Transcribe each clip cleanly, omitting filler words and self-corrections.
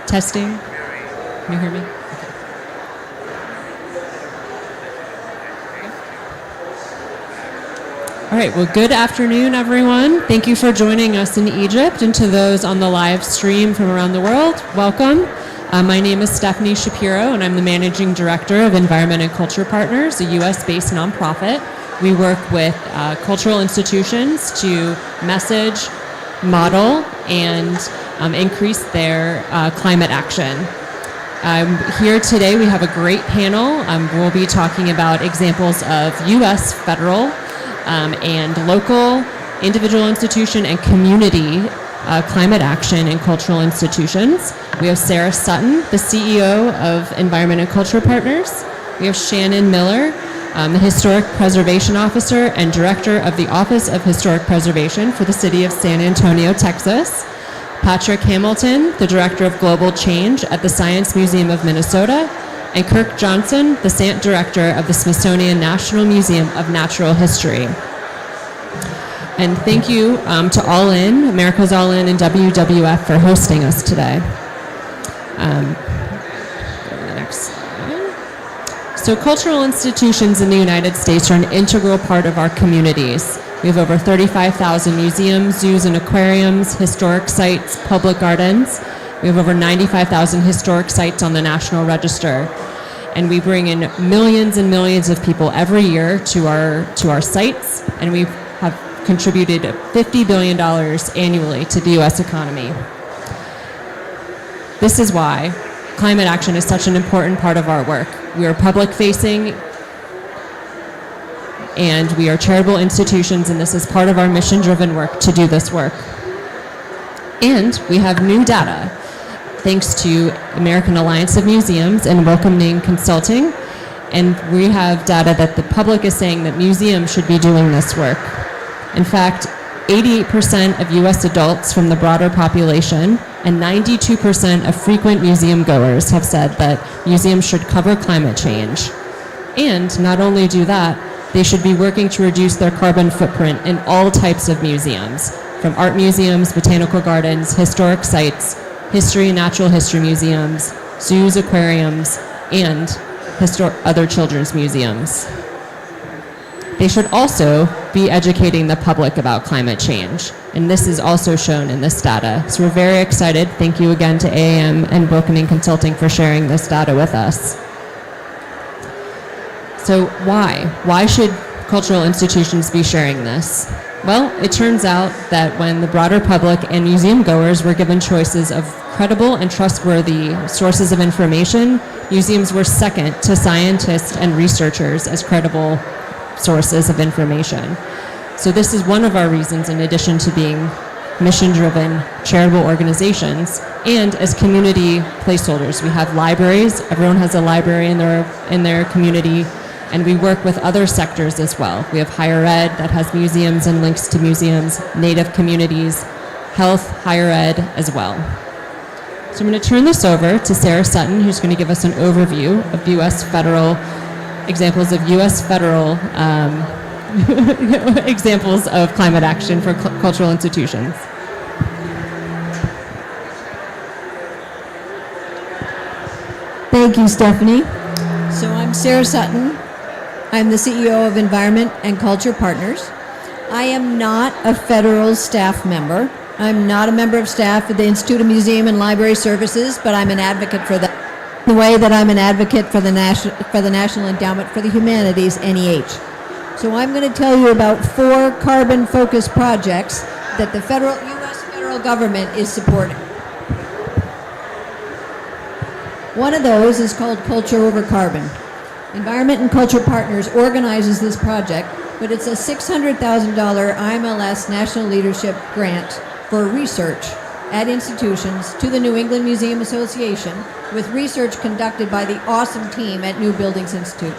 Testing. Can you hear me? Okay. All right, well, good afternoon, everyone. Thank you for joining us in Egypt, and to those on the live stream from around the world, welcome. My name is Stephanie Shapiro, and I'm the Managing Director of Environment and Culture Partners, a US-based nonprofit. We work with cultural institutions to message, model, and increase their climate action. Here today we have a great panel. We'll be talking about examples of US federal and local, individual institution, and community climate action in cultural institutions. We have Sarah Sutton, the CEO of Environment and Culture Partners. We have Shannon Miller, the Historic Preservation Officer and Director of the Office of Historic Preservation for the City of San Antonio, Texas. Patrick Hamilton, the Director of Global Change at the Science Museum of Minnesota. And Kirk Johnson, the Sant Director of the Smithsonian National Museum of Natural History. And thank you to All In, America's All In, and WWF for hosting us today. Go to the next slide. So cultural institutions in the United States are an integral part of our communities. We have over 35,000 museums, zoos, and aquariums, historic sites, public gardens. We have over 95,000 historic sites on the National Register. And we bring in millions and millions of people every year to our sites, and we have contributed $50 billion annually to the U.S. economy. This is why climate action is such an important part of our work. We are public-facing, and we are charitable institutions, and this is part of our mission-driven work to do this work. And we have new data, thanks to American Alliance of Museums and Welcoming Consulting, and we have data that the public is saying that museums should be doing this work. In fact, 88% of U.S. adults from the broader population and 92% of frequent museum goers have said that museums should cover climate change. And not only do that, they should be working to reduce their carbon footprint in all types of museums, from art museums, botanical gardens, historic sites, history and natural history museums, zoos, aquariums, and other children's museums. They should also be educating the public about climate change, and this is also shown in this data. So we're very excited. Thank you again to AAM and Welcoming Consulting for sharing this data with us. So why? Why should cultural institutions be sharing this? Well, it turns out that when the broader public and museum goers were given choices of credible and trustworthy sources of information, museums were second to scientists and researchers as credible sources of information. So this is one of our reasons, in addition to being mission-driven charitable organizations, and as community placeholders. We have libraries. Everyone has a library in their community, and we work with other sectors as well. We have higher ed that has museums and links to museums, Native communities, health, higher ed as well. So I'm going to turn this over to Sarah Sutton, who's going to give us an overview of U.S. federal examples of U.S. federal examples of climate action for cultural institutions. Thank you, Stephanie. So I'm Sarah Sutton. I'm the CEO of Environment and Culture Partners. I am not a federal staff member. I'm not a member of staff at the Institute of Museum and Library Services, but I'm an advocate for that. The way that I'm an advocate for the National Endowment for the Humanities, NEH. So I'm going to tell you about 4 carbon-focused projects that the U.S. federal government is supporting. One of those is called Culture Over Carbon. Environment and Culture Partners organizes this project, but it's a $600,000 IMLS National Leadership Grant for research at institutions to the New England Museum Association, with research conducted by the awesome team at New Buildings Institute,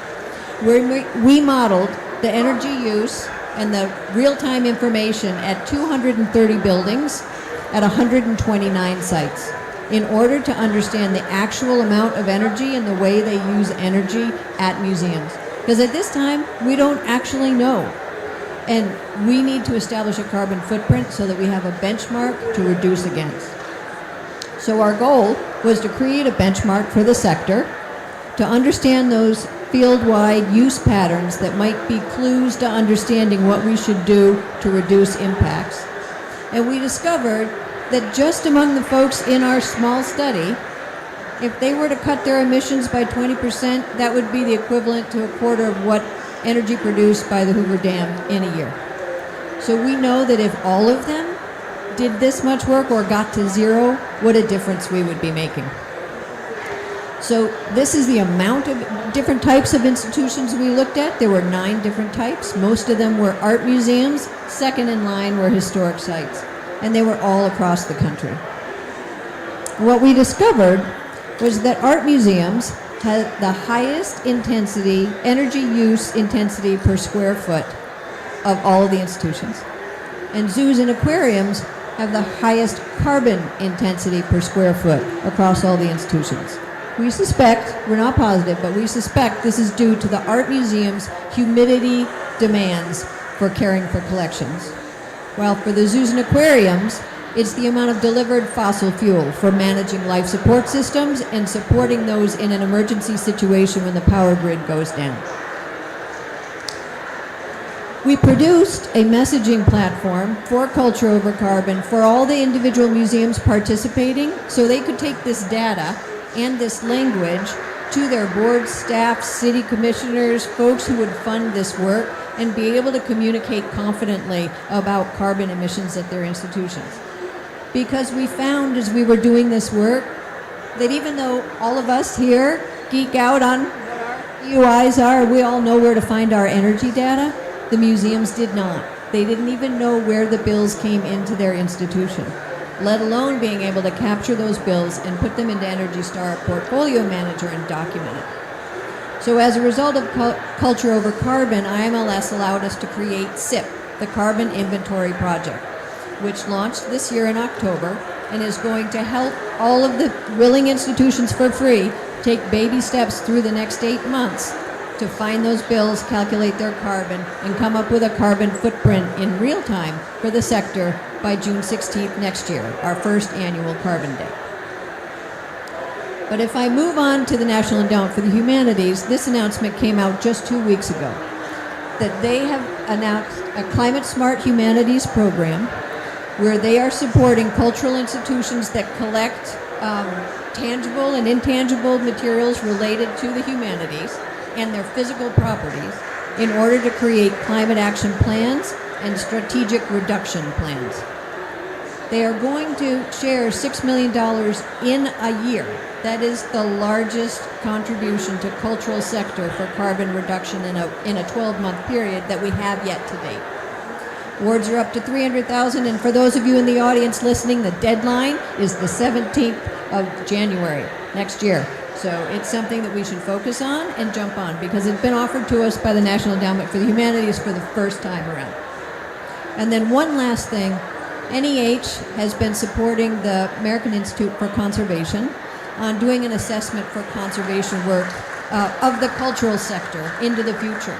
where we modeled the energy use and the real-time information at 230 buildings at 129 sites in order to understand the actual amount of energy and the way they use energy at museums. Because at this time, we don't actually know. And we need to establish a carbon footprint so that we have a benchmark to reduce against. So our goal was to create a benchmark for the sector, to understand those field-wide use patterns that might be clues to understanding what we should do to reduce impacts. And we discovered that just among the folks in our small study, if they were to cut their emissions by 20%, that would be the equivalent to a quarter of what energy produced by the Hoover Dam in a year. So we know that if all of them did this much work or got to zero, what a difference we would be making. So this is the amount of different types of institutions we looked at. There were 9 different types. Most of them were art museums. Second in line were historic sites. And they were all across the country. What we discovered was that art museums had the highest intensity, energy use intensity per square foot of all of the institutions. And zoos and aquariums have the highest carbon intensity per square foot across all the institutions. We suspect, we're not positive, but we suspect this is due to the art museum's humidity demands for caring for collections. While for the zoos and aquariums, it's the amount of delivered fossil fuel for managing life support systems and supporting those in an emergency situation when the power grid goes down. We produced a messaging platform for Culture Over Carbon for all the individual museums participating so they could take this data and this language to their board, staff, city commissioners, folks who would fund this work, and be able to communicate confidently about carbon emissions at their institutions. Because we found as we were doing this work that even though all of us here geek out on what our UIs are, we all know where to find our energy data, the museums did not. They didn't even know where the bills came into their institution, let alone being able to capture those bills and put them into Energy Star Portfolio Manager and document it. So as a result of Culture Over Carbon, IMLS allowed us to create CIP, the Carbon Inventory Project, which launched this year in October and is going to help all of the willing institutions for free take baby steps through the next 8 months to find those bills, calculate their carbon, and come up with a carbon footprint in real time for the sector by June 16th next year, our first annual Carbon Day. But if I move on to the National Endowment for the Humanities, this announcement came out just 2 weeks ago, that they have announced a Climate Smart Humanities program where they are supporting cultural institutions that collect tangible and intangible materials related to the humanities and their physical properties in order to create climate action plans and strategic reduction plans. They are going to share $6 million in a year. That is the largest contribution to cultural sector for carbon reduction in a 12-month period that we have yet to date. Awards are up to $300,000, and for those of you in the audience listening, the deadline is the 17th of January next year. So it's something that we should focus on and jump on because it's been offered to us by the National Endowment for the Humanities for the first time around. And then one last thing, NEH has been supporting the American Institute for Conservation on doing an assessment for conservation work of the cultural sector into the future.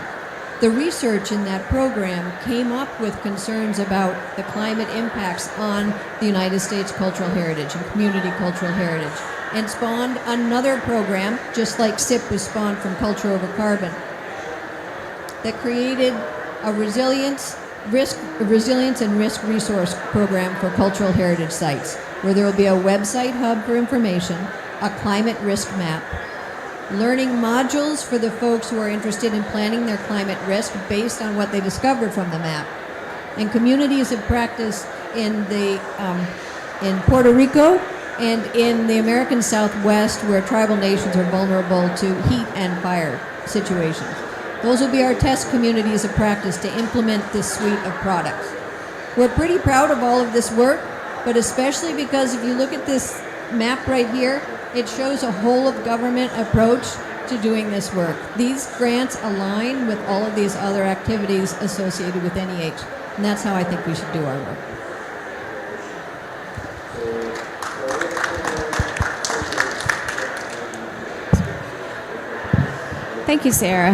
The research in that program came up with concerns about the climate impacts on the United States cultural heritage and community cultural heritage, and spawned another program, just like CIP was spawned from Culture Over Carbon, that created a resilience and risk resource program for cultural heritage sites, where there will be a website hub for information, a climate risk map, learning modules for the folks who are interested in planning their climate risk based on what they discovered from the map, and communities of practice in Puerto Rico and in the American Southwest, where tribal nations are vulnerable to heat and fire situations. Those will be our test communities of practice to implement this suite of products. We're pretty proud of all of this work, but especially because if you look at this map right here, it shows a whole of government approach to doing this work. These grants align with all of these other activities associated with NEH, and that's how I think we should do our work. Thank you, Sarah.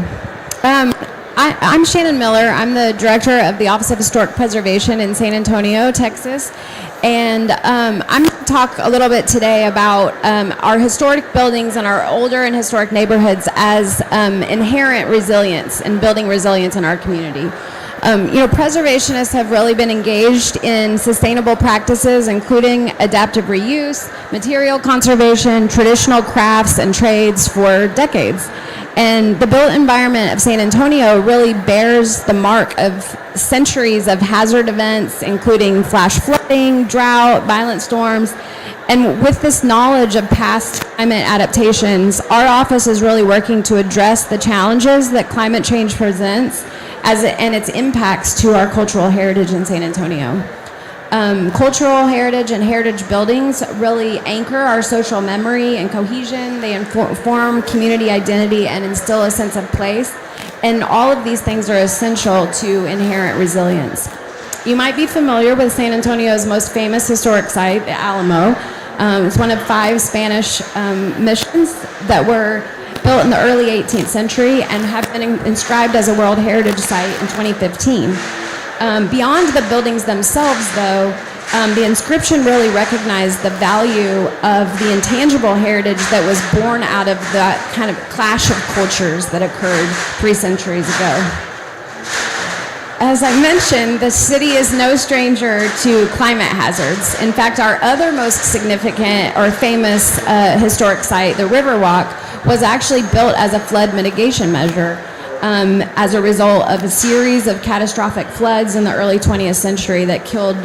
I'm Shannon Miller. I'm the director of the Office of Historic Preservation in San Antonio, Texas. And I'm going to talk a little bit today about our historic buildings and our older and historic neighborhoods as inherent resilience and building resilience in our community. Preservationists have really been engaged in sustainable practices, including adaptive reuse, material conservation, traditional crafts, and trades for decades. And the built environment of San Antonio really bears the mark of centuries of hazard events, including flash flooding, drought, violent storms. And with this knowledge of past climate adaptations, our office is really working to address the challenges that climate change presents and its impacts to our cultural heritage in San Antonio. Cultural heritage and heritage buildings really anchor our social memory and cohesion. They inform community identity and instill a sense of place. And all of these things are essential to inherent resilience. You might be familiar with San Antonio's most famous historic site, the Alamo. It's one of 5 Spanish missions that were built in the early 18th century and have been inscribed as a World Heritage Site in 2015. Beyond the buildings themselves, though, the inscription really recognized the value of the intangible heritage that was born out of that kind of clash of cultures that occurred 3 centuries ago. As I mentioned, the city is no stranger to climate hazards. In fact, our other most significant or famous historic site, the Riverwalk, was actually built as a flood mitigation measure as a result of a series of catastrophic floods in the early 20th century that killed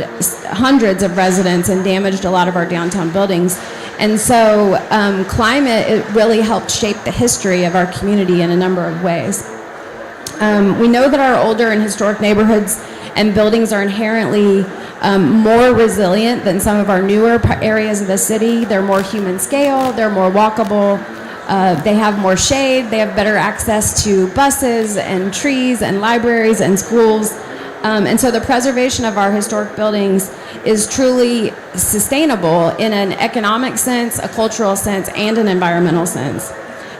hundreds of residents and damaged a lot of our downtown buildings. And so climate, it really helped shape the history of our community in a number of ways. We know that our older and historic neighborhoods and buildings are inherently more resilient than some of our newer areas of the city. They're more human scale, they're more walkable, they have more shade, they have better access to buses and trees and libraries and schools. And so the preservation of our historic buildings is truly sustainable in an economic sense, a cultural sense, and an environmental sense.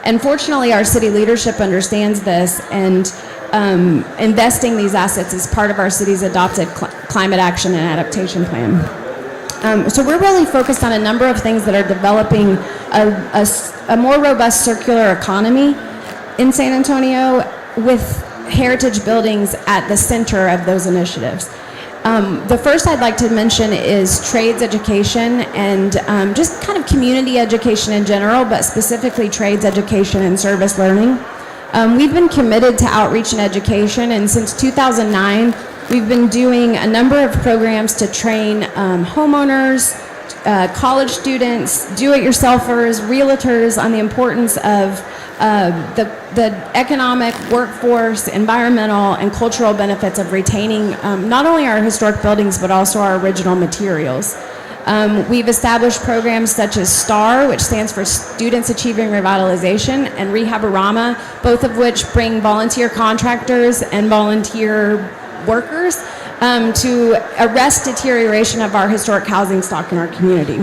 And fortunately, our city leadership understands this, and investing these assets is part of our city's adopted climate action and adaptation plan. So we're really focused on a number of things that are developing a more robust circular economy in San Antonio, with heritage buildings at the center of those initiatives. The first I'd like to mention is trades education and just kind of community education in general, but specifically trades education and service learning. We've been committed to outreach and education, and since 2009, we've been doing a number of programs to train homeowners, college students, do-it-yourselfers, realtors on the importance of the economic, workforce, environmental, and cultural benefits of retaining not only our historic buildings, but also our original materials. We've established programs such as STAR, which stands for Students Achieving Revitalization, and Rehaborama, both of which bring volunteer contractors and volunteer workers to arrest deterioration of our historic housing stock in our community.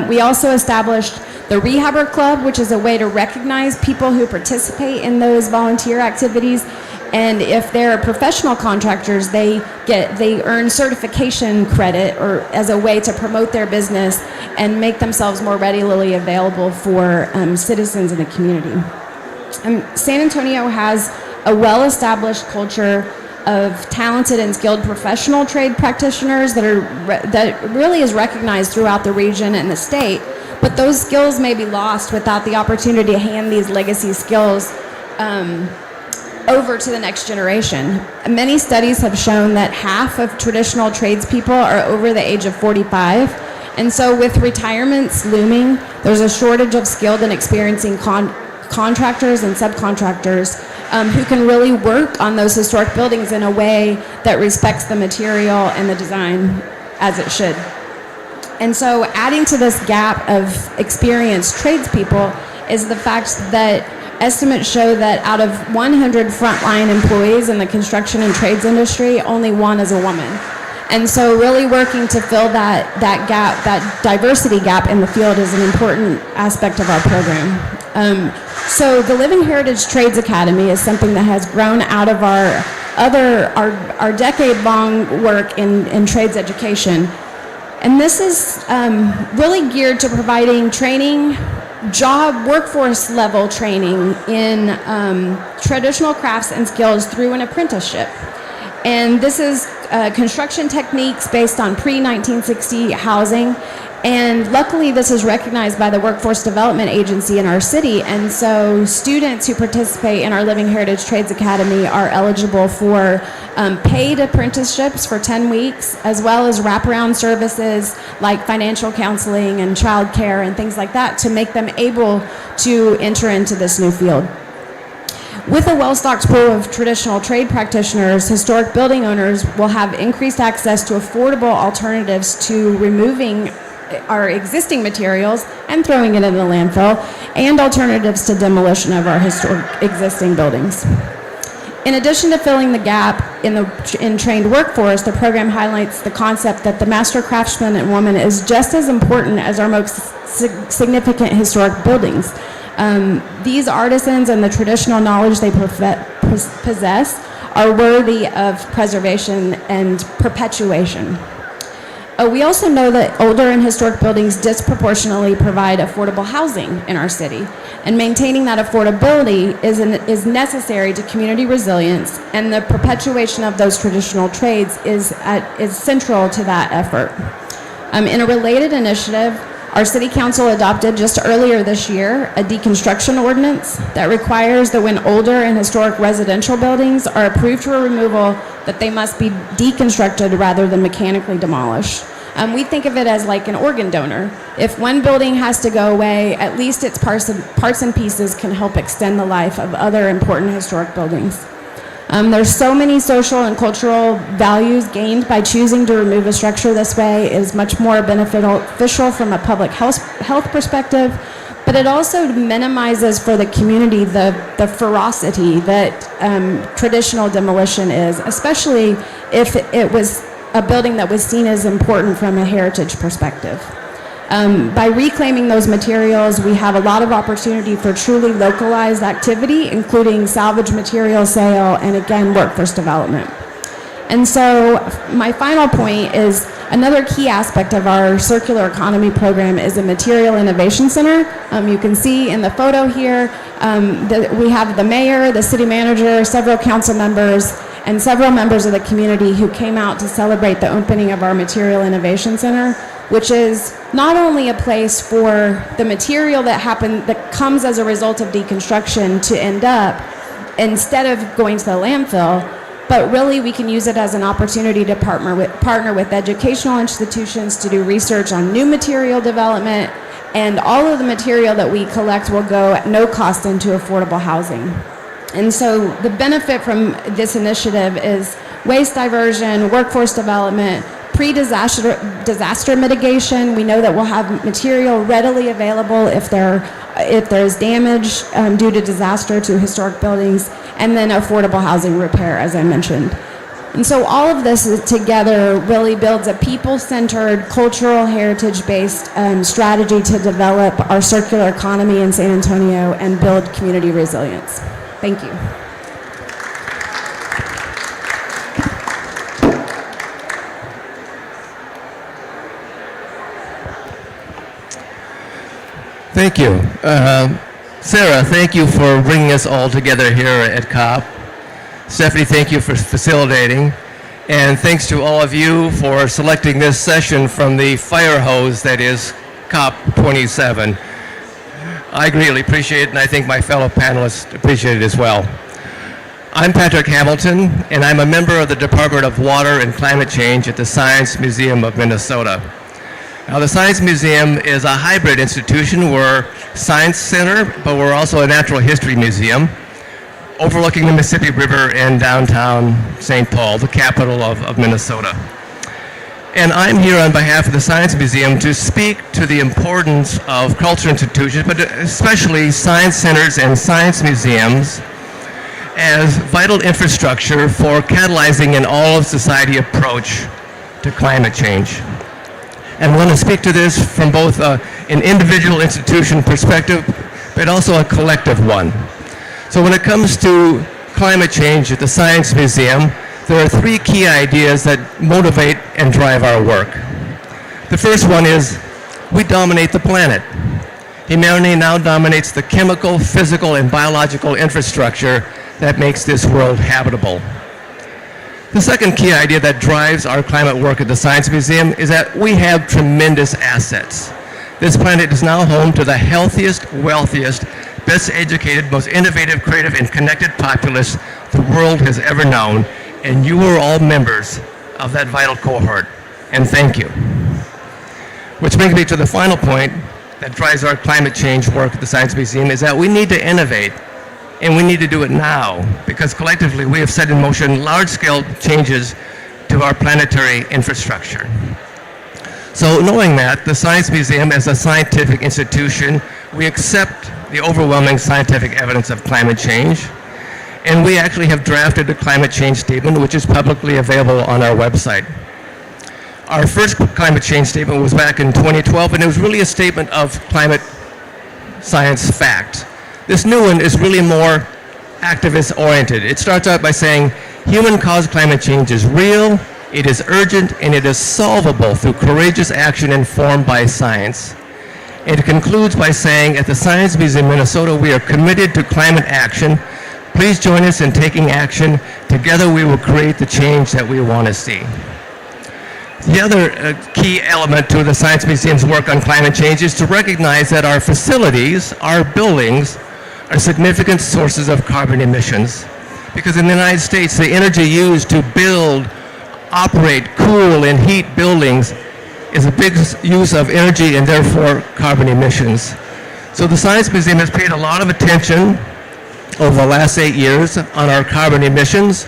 We also established the Rehabber Club, which is a way to recognize people who participate in those volunteer activities, and if they're professional contractors, they earn certification credit or as a way to promote their business and make themselves more readily available for citizens in the community. San Antonio has a well-established culture of talented and skilled professional trade practitioners that really is recognized throughout the region and the state, but those skills may be lost without the opportunity to hand these legacy skills over to the next generation. Many studies have shown that half of traditional tradespeople are over the age of 45, and so with retirements looming, there's a shortage of skilled and experiencing contractors and subcontractors who can really work on those historic buildings in a way that respects the material and the design as it should. And so adding to this gap of experienced tradespeople is the fact that estimates show that out of 100 frontline employees in the construction and trades industry, only 1 is a woman. And so really working to fill that gap, that diversity gap in the field is an important aspect of our program. So the Living Heritage Trades Academy is something that has grown out of our decade-long work in trades education. And this is really geared to providing training, workforce level training in traditional crafts and skills through an apprenticeship. And this is construction techniques based on pre-1960 housing. And luckily, this is recognized by the Workforce Development Agency in our city. And so students who participate in our Living Heritage Trades Academy are eligible for paid apprenticeships for 10 weeks, as well as wraparound services like financial counseling and childcare and things like that to make them able to enter into this new field. With a well-stocked pool of traditional trade practitioners, historic building owners will have increased access to affordable alternatives to removing our existing materials and throwing it in the landfill, and alternatives to demolition of our historic existing buildings. In addition to filling the gap in trained workforce, the program highlights the concept that the master craftsman and woman is just as important as our most significant historic buildings. These artisans and the traditional knowledge they possess are worthy of preservation and perpetuation. We also know that older and historic buildings disproportionately provide affordable housing in our city, and maintaining that affordability is necessary to community resilience, and the perpetuation of those traditional trades is central to that effort. In a related initiative, our City Council adopted just earlier this year a deconstruction ordinance that requires that when older and historic residential buildings are approved for removal, that they must be deconstructed rather than mechanically demolished. We think of it as like an organ donor. If one building has to go away, at least its parts and pieces can help extend the life of other important historic buildings. There's so many social and cultural values gained by choosing to remove a structure this way. It is much more beneficial from a public health perspective, but it also minimizes for the community the ferocity that traditional demolition is, especially if it was a building that was seen as important from a heritage perspective. By reclaiming those materials, we have a lot of opportunity for truly localized activity, including salvage material sale and, again, workforce development. And so my final point is another key aspect of our circular economy program is a material innovation center. You can see in the photo here that we have the mayor, the city manager, several council members, and several members of the community who came out to celebrate the opening of our material innovation center, which is not only a place for the material that comes as a result of deconstruction to end up instead of going to the landfill, but really we can use it as an opportunity to partner with educational institutions to do research on new material development, and all of the material that we collect will go at no cost into affordable housing. And so the benefit from this initiative is waste diversion, workforce development, disaster mitigation. We know that we'll have material readily available if there's damage due to disaster to historic buildings, and then affordable housing repair, as I mentioned. And so all of this together really builds a people-centered, cultural heritage-based strategy to develop our circular economy in San Antonio and build community resilience. Thank you. Thank you. Sarah, thank you for bringing us all together here at COP. Stephanie, thank you for facilitating. And thanks to all of you for selecting this session from the fire hose that is COP27. I greatly appreciate it, and I think my fellow panelists appreciate it as well. I'm Patrick Hamilton, and I'm a member of the Department of Water and Climate Change at the Science Museum of Minnesota. Now, the Science Museum is a hybrid institution. We're a science center, but we're also a natural history museum overlooking the Mississippi River in downtown St. Paul, the capital of Minnesota. And I'm here on behalf of the Science Museum to speak to the importance of cultural institutions, but especially science centers and science museums as vital infrastructure for catalyzing an all-of-society approach to climate change. And I want to speak to this from both an individual institution perspective, but also a collective one. So when it comes to climate change at the Science Museum, there are three key ideas that motivate and drive our work. The first one is we dominate the planet. Humanity now dominates the chemical, physical, and biological infrastructure that makes this world habitable. The second key idea that drives our climate work at the Science Museum is that we have tremendous assets. This planet is now home to the healthiest, wealthiest, best educated, most innovative, creative, and connected populace the world has ever known, and you are all members of that vital cohort, and thank you. Which brings me to the final point that drives our climate change work at the Science Museum is that we need to innovate, and we need to do it now, because collectively we have set in motion large-scale changes to our planetary infrastructure. So knowing that, the Science Museum as a scientific institution, we accept the overwhelming scientific evidence of climate change, and we actually have drafted a climate change statement which is publicly available on our website. Our first climate change statement was back in 2012, and it was really a statement of climate science fact. This new one is really more activist-oriented. It starts out by saying, human-caused climate change is real, it is urgent, and it is solvable through courageous action informed by science. It concludes by saying, at the Science Museum, Minnesota, we are committed to climate action. Please join us in taking action. Together we will create the change that we want to see. The other key element to the Science Museum's work on climate change is to recognize that our facilities, our buildings, are significant sources of carbon emissions. Because in the United States, the energy used to build, operate, cool, and heat buildings is a big use of energy and therefore carbon emissions. So the Science Museum has paid a lot of attention over the last 8 years on our carbon emissions,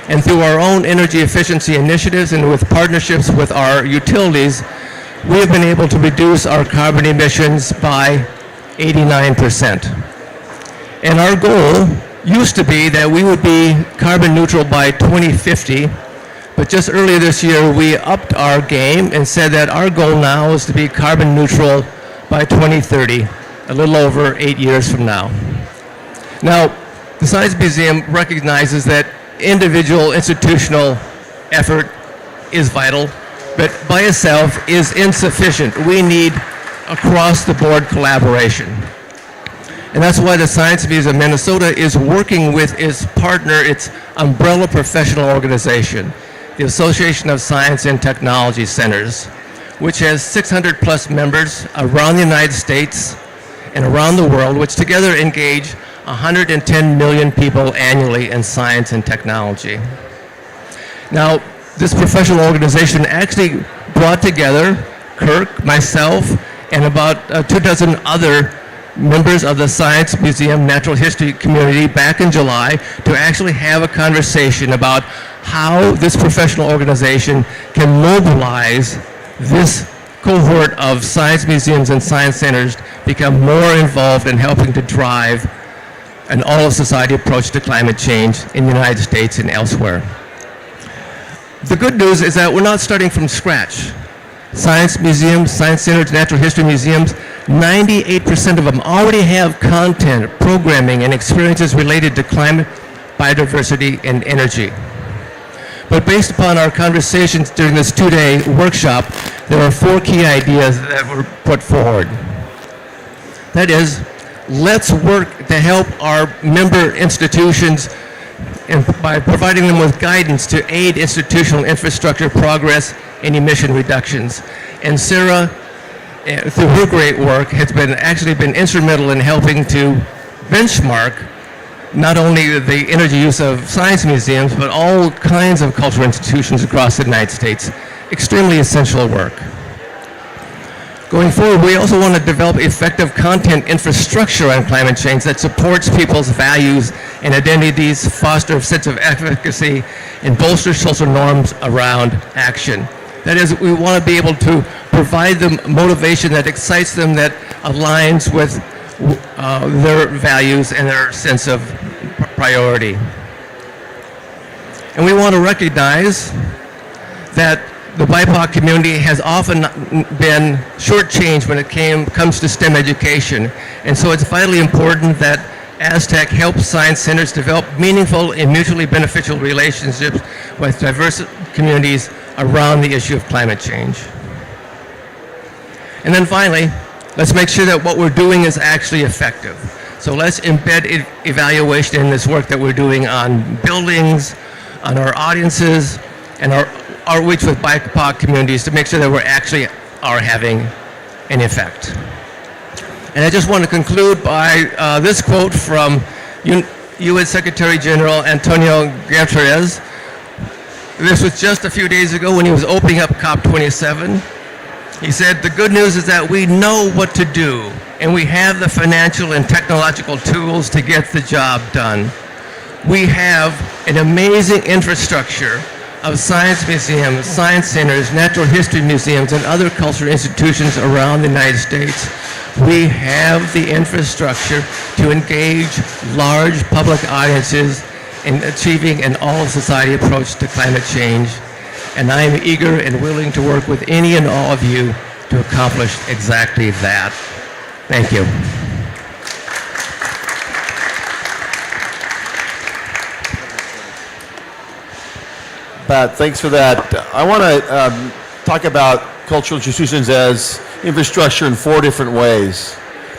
and through our own energy efficiency initiatives and with partnerships with our utilities, we have been able to reduce our carbon emissions by 89%. And our goal used to be that we would be carbon neutral by 2050, but just earlier this year we upped our game and said that our goal now is to be carbon neutral by 2030, a little over 8 years from now. Now, the Science Museum recognizes that individual institutional effort is vital, but by itself is insufficient. We need across-the-board collaboration. And that's why the Science Museum of Minnesota is working with its partner, its umbrella professional organization, the Association of Science and Technology Centers, which has 600 plus members around the United States and around the world, which together engage 110 million people annually in science and technology. Now, this professional organization actually brought together Kirk, myself, and about 24 other members of the Science Museum Natural History community back in July to actually have a conversation about how this professional organization can mobilize this cohort of science museums and science centers become more involved in helping to drive an all-of-society approach to climate change in the United States and elsewhere. The good news is that we're not starting from scratch. Science museums, science centers, natural history museums, 98% of them already have content, programming, and experiences related to climate, biodiversity, and energy. But based upon our conversations during this two-day workshop, there are 4 key ideas that were put forward. That is, let's work to help our member institutions and by providing them with guidance to aid institutional infrastructure progress and emission reductions. And Sarah, through her great work, has actually been instrumental in helping to benchmark not only the energy use of science museums, but all kinds of cultural institutions across the United States. Extremely essential work. Going forward, we also want to develop effective content infrastructure on climate change that supports people's values and identities, foster a sense of efficacy, and bolster social norms around action. That is, we want to be able to provide them motivation that excites them, that aligns with their values and their sense of priority. And we want to recognize that the BIPOC community has often been shortchanged when it comes to STEM education. And so it's vitally important that Aztec helps science centers develop meaningful and mutually beneficial relationships with diverse communities around the issue of climate change. And then finally, let's make sure that what we're doing is actually effective. So let's embed evaluation in this work that we're doing on buildings, on our audiences, and our outreach with BIPOC communities to make sure that we're actually are having an effect. And I just want to conclude by this quote from UN Secretary General Antonio Guterres. This was just a few days ago when he was opening up COP27. He said, "The good news is that we know what to do, and we have the financial and technological tools to get the job done. We have an amazing infrastructure of science museums, science centers, natural history museums, and other cultural institutions around the United States. We have the infrastructure to engage large public audiences in achieving an all-of-society approach to climate change. And I am eager and willing to work with any and all of you to accomplish exactly that." Thank you. Pat, thanks for that. I want to talk about cultural institutions as infrastructure in 4 different ways.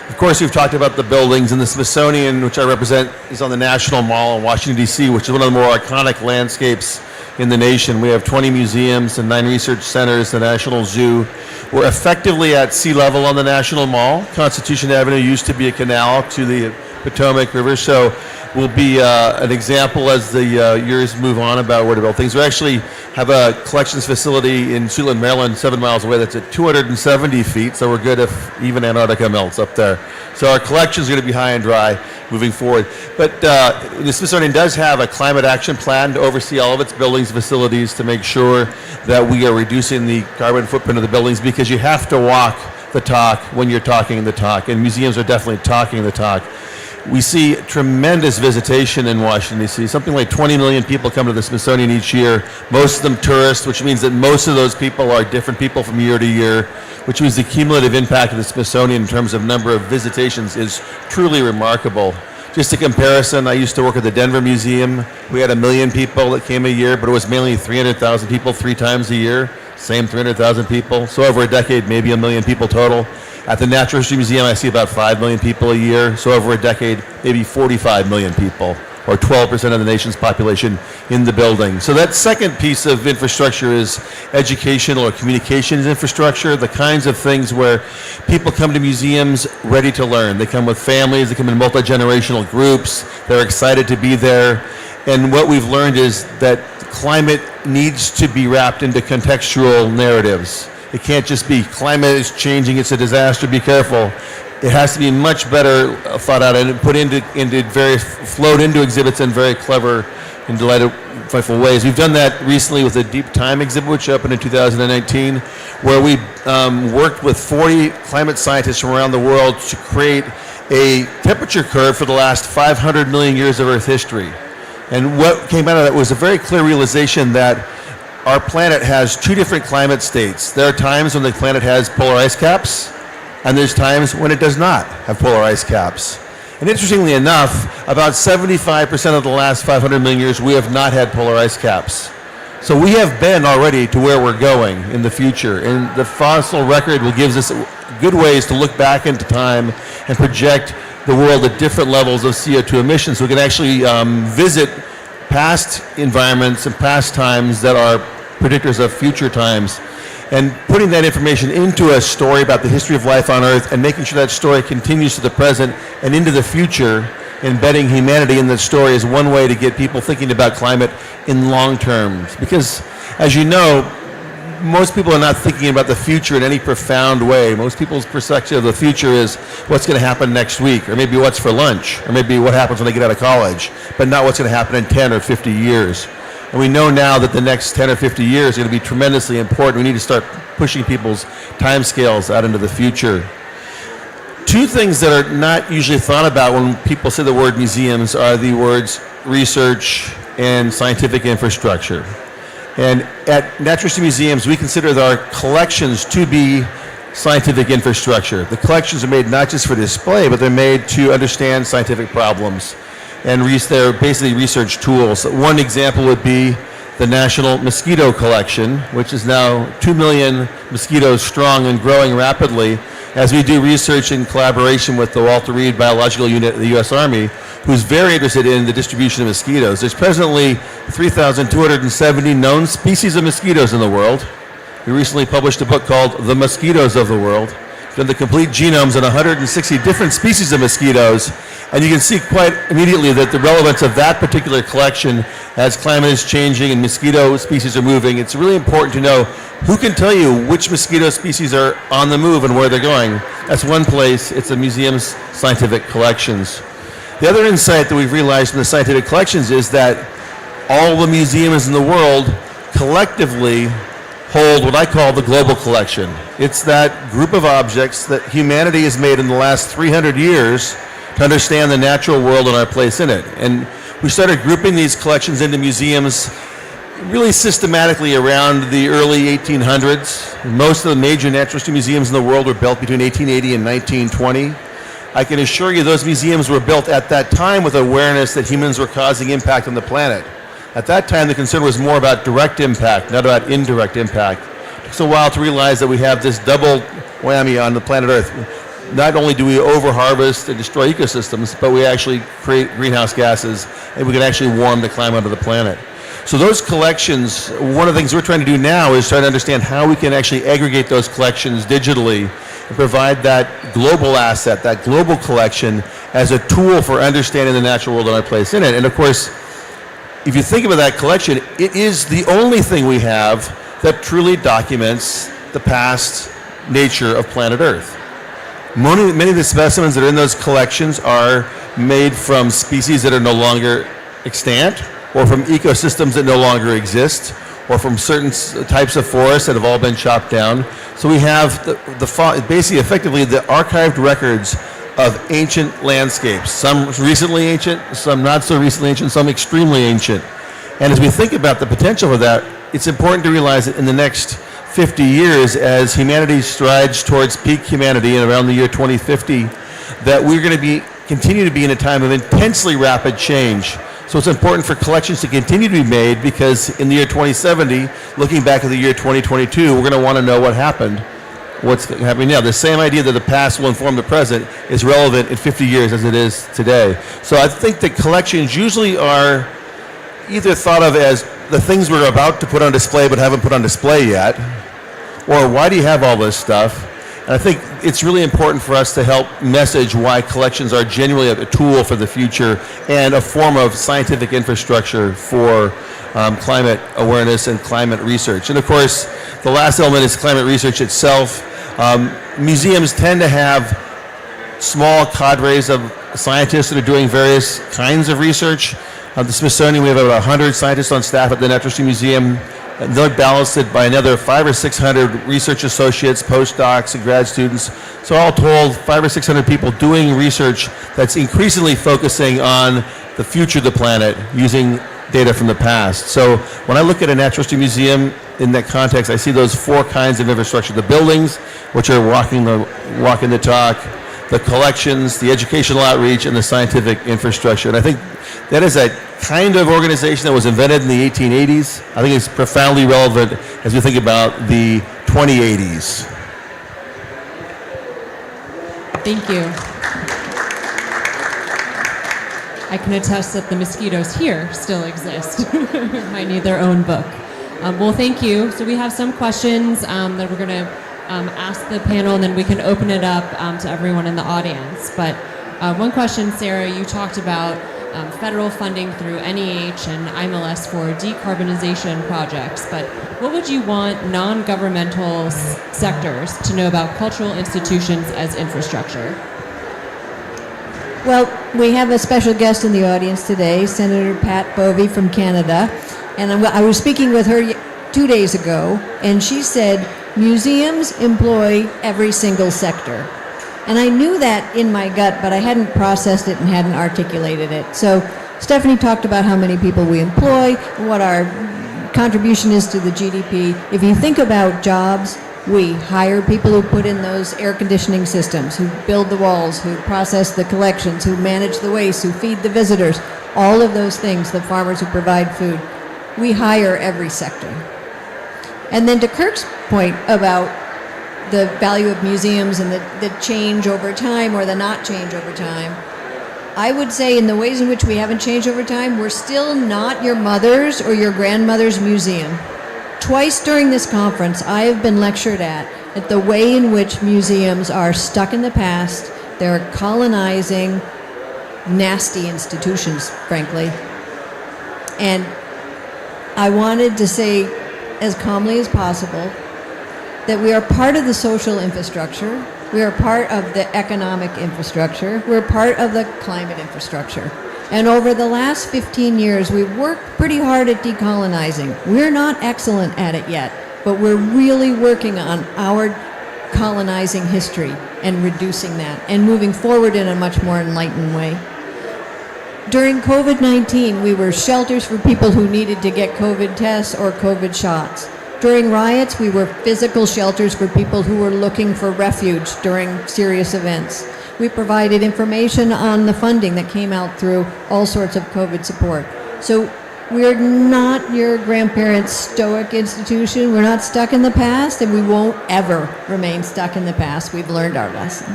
Of course, we've talked about the buildings, and the Smithsonian, which I represent, is on the National Mall in Washington, D.C., which is one of the more iconic landscapes in the nation. We have 20 museums and 9 research centers, the National Zoo. We're effectively at sea level on the National Mall. Constitution Avenue used to be a canal to the Potomac River, so will be an example as the years move on about where to build things. We actually have a collections facility in Suitland, Maryland, 7 miles away that's at 270 feet, so we're good if even Antarctica melts up there. So our collections are going to be high and dry moving forward. But the Smithsonian does have a climate action plan to oversee all of its buildings, facilities, to make sure that we are reducing the carbon footprint of the buildings, because you have to walk the talk when you're talking the talk, and museums are definitely talking the talk. We see tremendous visitation in Washington, D.C. Something like 20 million people come to the Smithsonian each year, most of them tourists, which means that most of those people are different people from year to year, which means the cumulative impact of the Smithsonian in terms of number of visitations is truly remarkable. Just a comparison, I used to work at the Denver Museum. We had 1 million people that came a year, but it was mainly 300,000 people 3 times a year, same 300,000 people. So over a decade, maybe 1 million people total. At the Natural History Museum, I see about 5 million people a year. So over a decade, maybe 45 million people, or 12% of the nation's population in the building. So that second piece of infrastructure is educational or communications infrastructure, the kinds of things where people come to museums ready to learn. They come with families, they come in multi-generational groups, they're excited to be there. And what we've learned is that climate needs to be wrapped into contextual narratives. It can't just be climate is changing, it's a disaster, be careful. It has to be much better thought out and put into flowed into exhibits in very clever and delightful ways. We've done that recently with the Deep Time exhibit, which opened in 2019, where we worked with 40 climate scientists from around the world to create a temperature curve for the last 500 million years of Earth history. And what came out of that was a very clear realization that our planet has 2 different climate states. There are times when the planet has polar ice caps, and there's times when it does not have polar ice caps. And interestingly enough, about 75% of the last 500 million years, we have not had polar ice caps. So we have been already to where we're going in the future. And the fossil record will give us good ways to look back into time and project the world at different levels of CO2 emissions. So we can actually visit past environments and past times that are predictors of future times, and putting that information into a story about the history of life on Earth and making sure that story continues to the present and into the future, embedding humanity in that story is one way to get people thinking about climate in long terms. Because, as you know, most people are not thinking about the future in any profound way. Most people's perspective of the future is what's going to happen next week, or maybe what's for lunch, or maybe what happens when they get out of college, but not what's going to happen in 10 or 50 years. And we know now that the next 10 or 50 years are going to be tremendously important. We need to start pushing people's timescales out into the future. 2 things that are not usually thought about when people say the word museums are the words research and scientific infrastructure. And at Natural History Museums, we consider our collections to be scientific infrastructure. The collections are made not just for display, but they're made to understand scientific problems. And they're basically research tools. One example would be the National Mosquito Collection, which is now 2 million mosquitoes strong and growing rapidly as we do research in collaboration with the Walter Reed Biological Unit of the U.S. Army, who's very interested in the distribution of mosquitoes. There's presently 3,270 known species of mosquitoes in the world. We recently published a book called The Mosquitoes of the World, done the complete genomes of 160 different species of mosquitoes, and you can see quite immediately that the relevance of that particular collection as climate is changing and mosquito species are moving. It's really important to know who can tell you which mosquito species are on the move and where they're going. That's one place. It's the museum's scientific collections. The other insight that we've realized from the scientific collections is that all the museums in the world collectively hold what I call the global collection. It's that group of objects that humanity has made in the last 300 years to understand the natural world and our place in it. And we started grouping these collections into museums really systematically around the early 1800s. Most of the major natural history museums in the world were built between 1880 and 1920. I can assure you those museums were built at that time with awareness that humans were causing impact on the planet. At that time, the concern was more about direct impact, not about indirect impact. It takes a while to realize that we have this double whammy on the planet Earth. Not only do we overharvest and destroy ecosystems, but we actually create greenhouse gases, and we can actually warm the climate of the planet. So those collections, one of the things we're trying to do now is try to understand how we can actually aggregate those collections digitally and provide that global asset, that global collection, as a tool for understanding the natural world and our place in it. And of course, if you think about that collection, it is the only thing we have that truly documents the past nature of planet Earth. Many of the specimens that are in those collections are made from species that are no longer extant, or from ecosystems that no longer exist, or from certain types of forests that have all been chopped down. So we have basically effectively the archived records of ancient landscapes, some recently ancient, some not so recently ancient, some extremely ancient. And as we think about the potential for that, it's important to realize that in the next 50 years, as humanity strides towards peak humanity and around the year 2050, that we're going to continue to be in a time of intensely rapid change. So it's important for collections to continue to be made, because in the year 2070, looking back at the year 2022, we're going to want to know what happened. What's happening now. The same idea that the past will inform the present is relevant in 50 years as it is today. So I think that collections usually are either thought of as the things we're about to put on display but haven't put on display yet, or why do you have all this stuff? And I think it's really important for us to help message why collections are genuinely a tool for the future and a form of scientific infrastructure for climate awareness and climate research. And of course, the last element is climate research itself. Museums tend to have small cadres of scientists that are doing various kinds of research. At the Smithsonian, we have about 100 scientists on staff at the Natural History Museum. And they're balanced by another 500 or 600 research associates, postdocs, and grad students. So all told, 500 or 600 people doing research that's increasingly focusing on the future of the planet using data from the past. So when I look at a natural history museum in that context, I see those four kinds of infrastructure: the buildings, which are walking the talk, the collections, the educational outreach, and the scientific infrastructure. And I think that is a kind of organization that was invented in the 1880s. I think it's profoundly relevant as we think about the 2080s. Thank you. I can attest that the mosquitoes here still exist. Might need their own book. Well, thank you. So we have some questions that we're going to ask the panel, and then we can open it up to everyone in the audience. But one question, Sarah, you talked about federal funding through NEH and IMLS for decarbonization projects, but what would you want non-governmental sectors to know about cultural institutions as infrastructure? Well, we have a special guest in the audience today, Senator Pat Bovey from Canada, and I was speaking with her 2 days ago, and she said museums employ every single sector. And I knew that in my gut, but I hadn't processed it and hadn't articulated it. So Stephanie talked about how many people we employ, what our contribution is to the GDP. If you think about jobs, we hire people who put in those air conditioning systems, who build the walls, who process the collections, who manage the waste, who feed the visitors, all of those things, the farmers who provide food. We hire every sector. And then to Kirk's point about the value of museums and the change over time or the not change over time, I would say in the ways in which we haven't changed over time, we're still not your mother's or your grandmother's museum. Twice during this conference, I have been lectured at the way in which museums are stuck in the past. They're colonizing nasty institutions, frankly. And I wanted to say as calmly as possible that we are part of the social infrastructure, we are part of the economic infrastructure, we're part of the climate infrastructure. And over the last 15 years, we've worked pretty hard at decolonizing. We're not excellent at it yet, but we're really working on our colonizing history and reducing that and moving forward in a much more enlightened way. During COVID-19, we were shelters for people who needed to get COVID tests or COVID shots. During riots, we were physical shelters for people who were looking for refuge during serious events. We provided information on the funding that came out through all sorts of COVID support. So we're not your grandparents' stoic institution. We're not stuck in the past, and we won't ever remain stuck in the past. We've learned our lesson.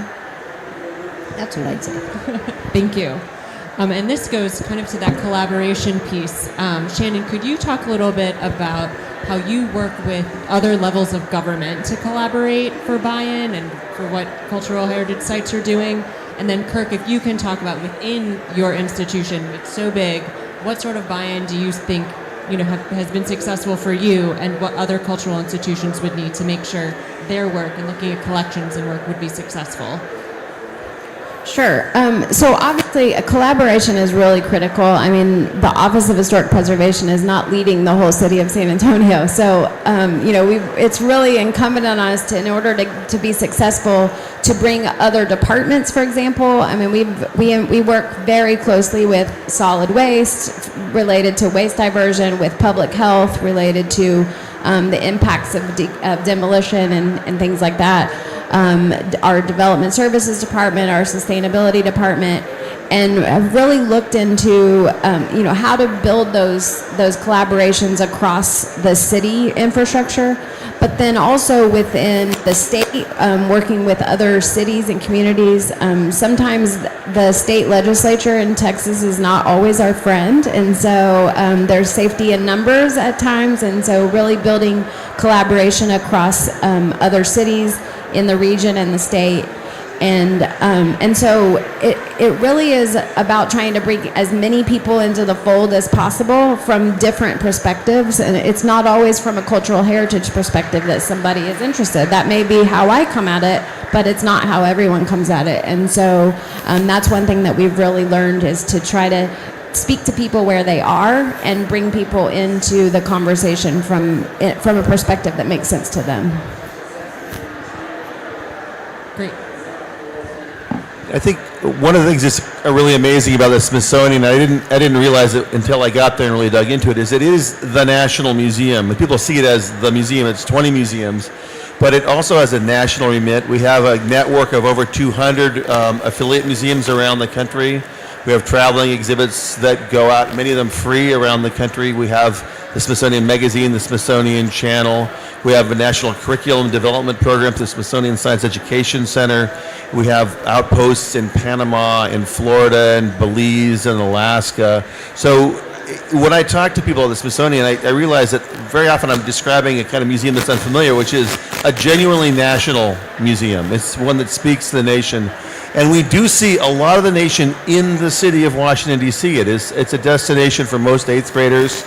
That's what I'd say. Thank you. And this goes kind of to that collaboration piece. Shannon, could you talk a little bit about how you work with other levels of government to collaborate for buy-in and for what cultural heritage sites are doing? And then Kirk, if you can talk about within your institution, it's so big, what sort of buy-in do you think has been successful for you, and what other cultural institutions would need to make sure their work and looking at collections and work would be successful? Sure. So obviously, a collaboration is really critical. I mean, the Office of Historic Preservation is not leading the whole city of San Antonio. So, it's really incumbent on us in order to be successful, to bring other departments, for example. I mean, we work very closely with solid waste, related to waste diversion, with public health, related to the impacts of demolition and things like that. Our development services department, our sustainability department, and have really looked into how to build those collaborations across the city infrastructure, but then also within the state, working with other cities and communities. Sometimes the state legislature in Texas is not always our friend, and so there's safety in numbers at times, and so really building collaboration across other cities in the region and the state, and so it really is about trying to bring as many people into the fold as possible from different perspectives, and it's not always from a cultural heritage perspective that somebody is interested. That may be how I come at it, but it's not how everyone comes at it, and so that's one thing that we've really learned, is to try to speak to people where they are and bring people into the conversation from a perspective that makes sense to them. Great. I think one of the things that's really amazing about the Smithsonian, I didn't realize it until I got there and really dug into it, is the National Museum. And people see it as the museum. It's 20 museums, but it also has a national remit. We have a network of over 200 affiliate museums around the country. We have traveling exhibits that go out, many of them free, around the country. We have the Smithsonian Magazine, the Smithsonian Channel. We have a national curriculum development program, the Smithsonian Science Education Center. We have outposts in Panama, in Florida, and Belize, and Alaska. So when I talk to people at the Smithsonian, I realize that very often I'm describing a kind of museum that's unfamiliar, which is a genuinely national museum. It's one that speaks to the nation. And we do see a lot of the nation in the city of Washington, D.C. It's a destination for most 8th graders.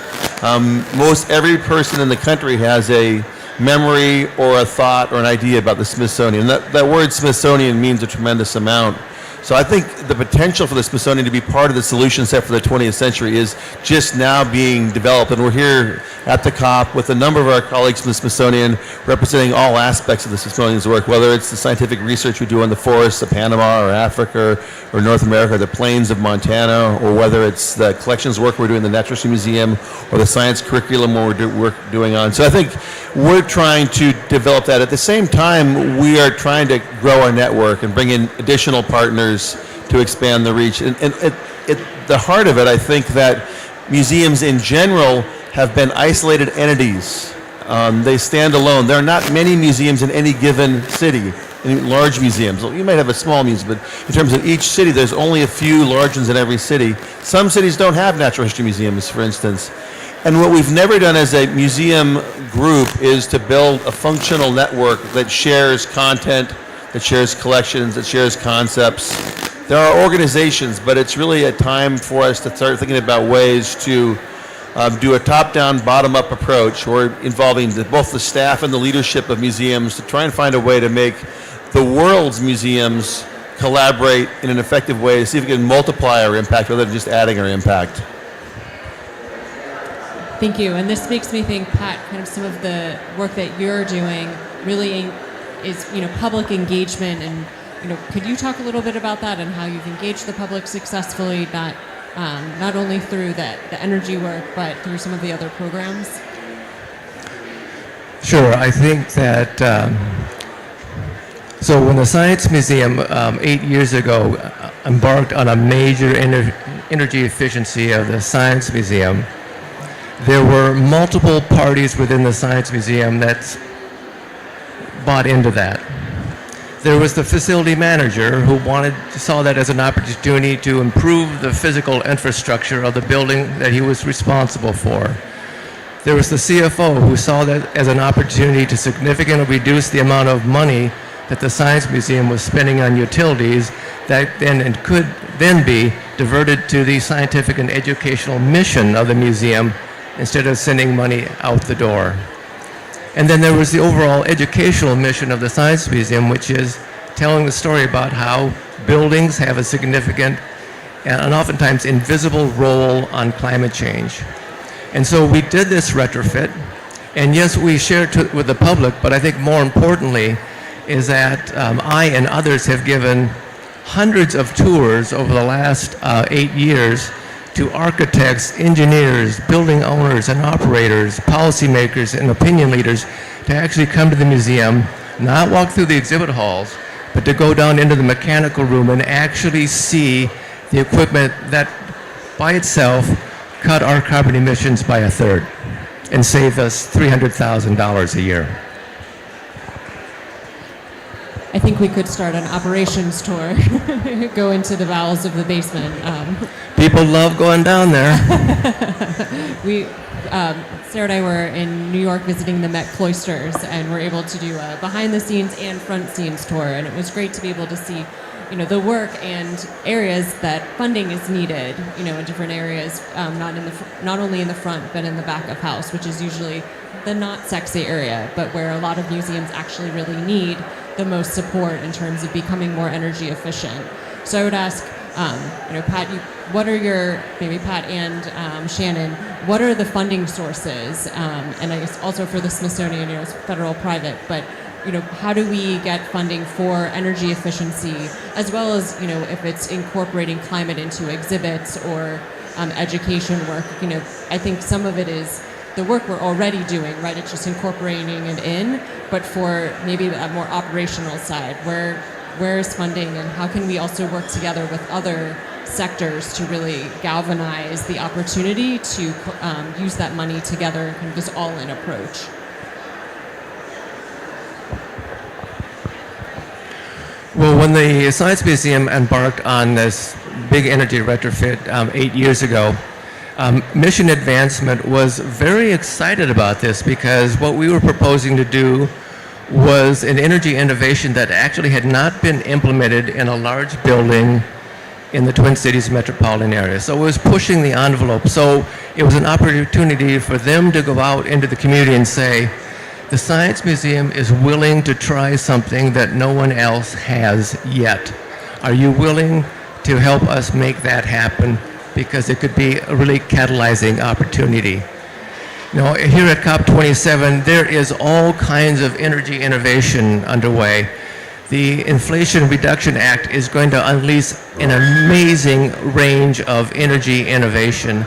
Most every person in the country has a memory or a thought or an idea about the Smithsonian. That word Smithsonian means a tremendous amount. So I think the potential for the Smithsonian to be part of the solution set for the 20th century is just now being developed. And we're here at the COP with a number of our colleagues from the Smithsonian representing all aspects of the Smithsonian's work, whether it's the scientific research we do on the forests of Panama or Africa or North America, or the plains of Montana, or whether it's the collections work we're doing in the Natural History Museum or the science curriculum we're doing on. So I think we're trying to develop that. At the same time, we are trying to grow our network and bring in additional partners to expand the reach. And at the heart of it, I think that museums in general have been isolated entities. They stand alone. There are not many museums in any given city, any large museums. You might have a small museum, but in terms of each city, there's only a few large ones in every city. Some cities don't have natural history museums, for instance. And what we've never done as a museum group is to build a functional network that shares content, that shares collections, that shares concepts. There are organizations, but it's really a time for us to start thinking about ways to do a top-down, bottom-up approach, or involving both the staff and the leadership of museums to try and find a way to make the world's museums collaborate in an effective way to see if we can multiply our impact rather than just adding our impact. Thank you. And this makes me think, Pat, kind of some of the work that you're doing really is, public engagement, and, could you talk a little bit about that and how you've engaged the public successfully, not only through the energy work, but through some of the other programs? Sure. I think that so when the Science Museum 8 years ago embarked on a major energy efficiency of the Science Museum, there were multiple parties within the Science Museum that bought into that. There was the facility manager who saw that as an opportunity to improve the physical infrastructure of the building that he was responsible for. There was the CFO who saw that as an opportunity to significantly reduce the amount of money that the Science Museum was spending on utilities that could then be diverted to the scientific and educational mission of the museum instead of sending money out the door. And then there was the overall educational mission of the Science Museum, which is telling the story about how buildings have a significant and oftentimes invisible role on climate change. And so we did this retrofit, and yes, we shared it with the public, but I think more importantly is that I and others have given hundreds of tours over the last 8 years to architects, engineers, building owners and operators, policymakers and opinion leaders to actually come to the museum, not walk through the exhibit halls, but to go down into the mechanical room and actually see the equipment that by itself cut our carbon emissions by a third and saved us $300,000 a year. I think we could start an operations tour, go into the bowels of the basement. People love going down there. Sarah and I were in New York visiting the Met Cloisters, and we're able to do a behind-the-scenes and front-scenes tour, and it was great to be able to see, the work and areas that funding is needed, in different areas, not only in the front but in the back of house, which is usually the not sexy area, but where a lot of museums actually really need the most support in terms of becoming more energy efficient. So I would ask, Pat, what are maybe Pat and Shannon, what are the funding sources? And I guess also for the Smithsonian, it's federal, private, but how do we get funding for energy efficiency, as well as, if it's incorporating climate into exhibits or education work? I think some of it is the work we're already doing, right? It's just incorporating it in, but for maybe a more operational side, where is funding, and how can we also work together with other sectors to really galvanize the opportunity to use that money together, kind of this all-in approach? Well, when the Science Museum embarked on this big energy retrofit 8 years ago, Mission Advancement was very excited about this because what we were proposing to do was an energy innovation that actually had not been implemented in a large building in the Twin Cities metropolitan area. So it was pushing the envelope. So it was an opportunity for them to go out into the community and say, the Science Museum is willing to try something that no one else has yet. Are you willing to help us make that happen? Because it could be a really catalyzing opportunity. Now, here at COP27, there is all kinds of energy innovation underway. The Inflation Reduction Act is going to unleash an amazing range of energy innovation.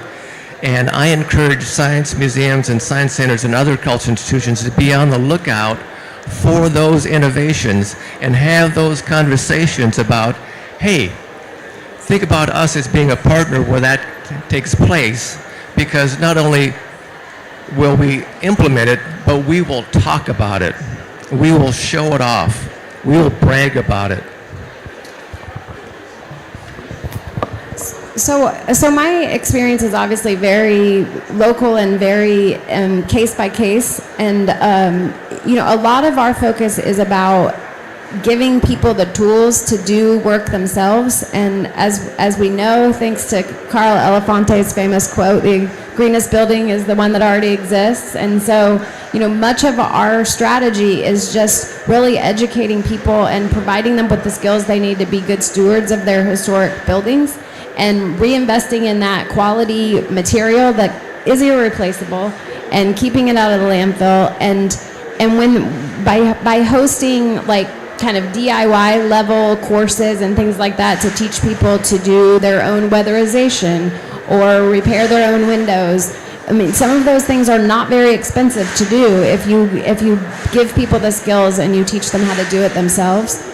And I encourage science museums and science centers and other cultural institutions to be on the lookout for those innovations and have those conversations about, hey, think about us as being a partner where that takes place, because not only will we implement it, but we will talk about it. We will show it off. We will brag about it. So my experience is obviously very local and very case by case, and a lot of our focus is about giving people the tools to do work themselves. And as we know, thanks to Carl Elefante's famous quote, the greenest building is the one that already exists. And so, much of our strategy is just really educating people and providing them with the skills they need to be good stewards of their historic buildings, and reinvesting in that quality material that is irreplaceable and keeping it out of the landfill. And when by hosting kind of DIY level courses and things like that to teach people to do their own weatherization or repair their own windows. I mean, some of those things are not very expensive to do if you give people the skills and you teach them how to do it themselves.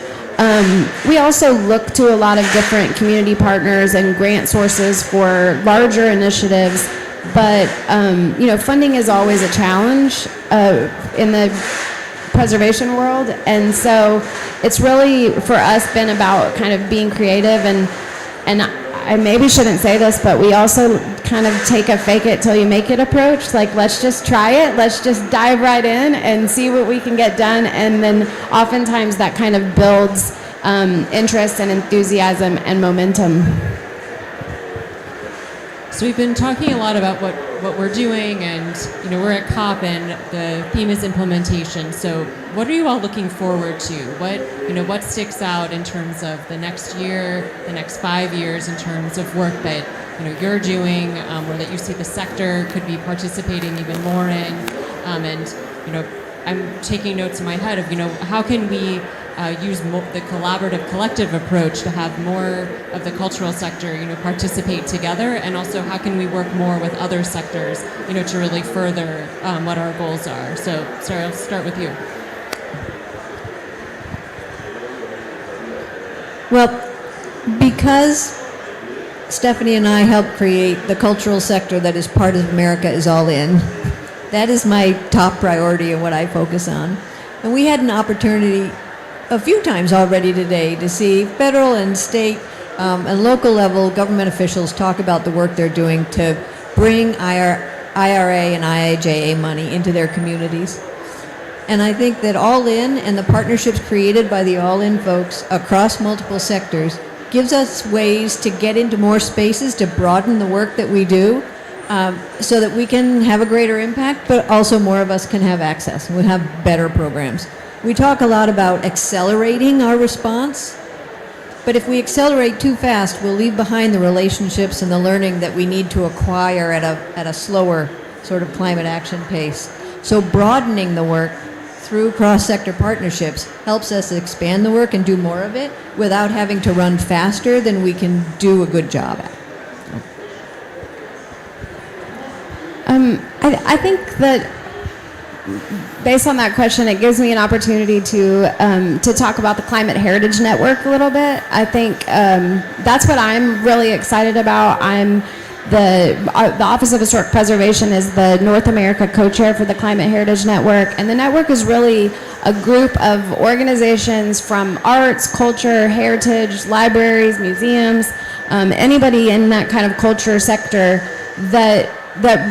We also look to a lot of different community partners and grant sources for larger initiatives, but funding is always a challenge in the preservation world, and so it's really for us been about kind of being creative, and I maybe shouldn't say this, but we also kind of take a fake it till you make it approach. Let's just try it, let's just dive right in and see what we can get done, and then oftentimes that kind of builds interest and enthusiasm and momentum. So we've been talking a lot about what we're doing, and we're at COP, and the theme is implementation. So what are you all looking forward to? What sticks out in terms of the next year, the next 5 years, in terms of work that you're doing, or that you see the sector could be participating even more in? And I'm taking notes in my head of how can we use the collaborative, collective approach to have more of the cultural sector, participate together, and also how can we work more with other sectors, to really further what our goals are. So, Sarah, I'll start with you. Well, because Stephanie and I helped create the cultural sector that is part of America is All In, that is my top priority and what I focus on. And we had an opportunity a few times already today to see federal and state and local level government officials talk about the work they're doing to bring IRA and IIJA money into their communities. And I think that All In and the partnerships created by the All In folks across multiple sectors gives us ways to get into more spaces, to broaden the work that we do, so that we can have a greater impact, but also more of us can have access. We'll have better programs. We talk a lot about accelerating our response, but if we accelerate too fast, we'll leave behind the relationships and the learning that we need to acquire at a slower sort of climate action pace. So broadening the work through cross-sector partnerships helps us expand the work and do more of it without having to run faster than we can do a good job at. I think that based on that question, it gives me an opportunity to talk about the Climate Heritage Network a little bit. I think that's what I'm really excited about. The Office of Historic Preservation is the North America co-chair for the Climate Heritage Network, and the network is really a group of organizations from arts, culture, heritage, libraries, museums, anybody in that kind of culture sector that